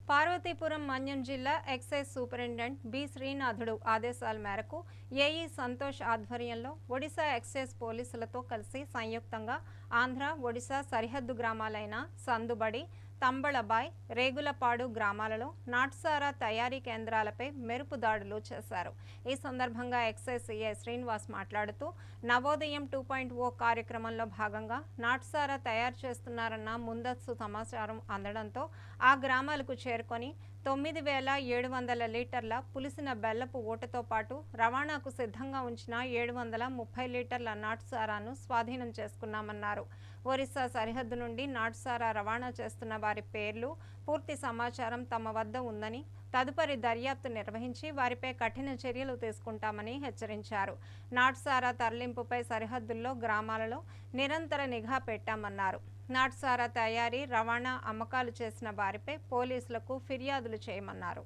పార్వతీపురం మన్యం జిల్లా excise superintendent B శ్రీనాథుడు ఆదేశాల మేరకు ఏఈ సంతోష్ ఆధ్వర్యంలో ఒడిశా ఎక్సైజ్ పోలీసులతో కలిసి సంయుక్తంగా ఆంధ్ర ఒడిశా సరిహద్దు గ్రామాలైన సందుబడి తంబళబాయ్ రేగులపాడు గ్రామాలలో నాటుసారా తయారీ కేంద్రాలపై మెరుపు దాడులు చేశారు। ఈ సందర్భంగా ఎక్సైజ్ సిఐ శ్రీనివాస్ మాట్లాడుతూ నవోదయం 2.0 కార్యక్రమంలో భాగంగా నాటుసారా తయారు చేస్తున్నారన్న ముందస్తు సమాచారం అందడంతో ఆ గ్రామాలకు చేరుకొని 9700 లీటర్ల పులిసిన బెల్లపు ఊటతో పాటు రవాణాకు సిద్ధంగా ఉంచిన 730 లీటర్ల నాటుసారాను స్వాధీనం చేసుకున్నామన్నారు। ఒరిస్సా సరిహద్దు నుండి నాటుసారా రవాణా చేస్తున్న వారి పేర్లు పూర్తి సమాచారం తమ వద్ద ఉందని తదుపరి దర్యాప్తు నిర్వహించి వారిపై కఠిన చర్యలు తీసుకుంటామని హెచ్చరించారు। నాటుసారా తరలింపుపై సరిహద్దుల్లో గ్రామాలలో నిరంతర నిఘా పెట్టామన్నారు। నాటుసారా తయారీ రవాణా అమ్మకాలు చేసిన వారిపై పోలీసులకు ఫిర్యాదులు చేయమన్నారు।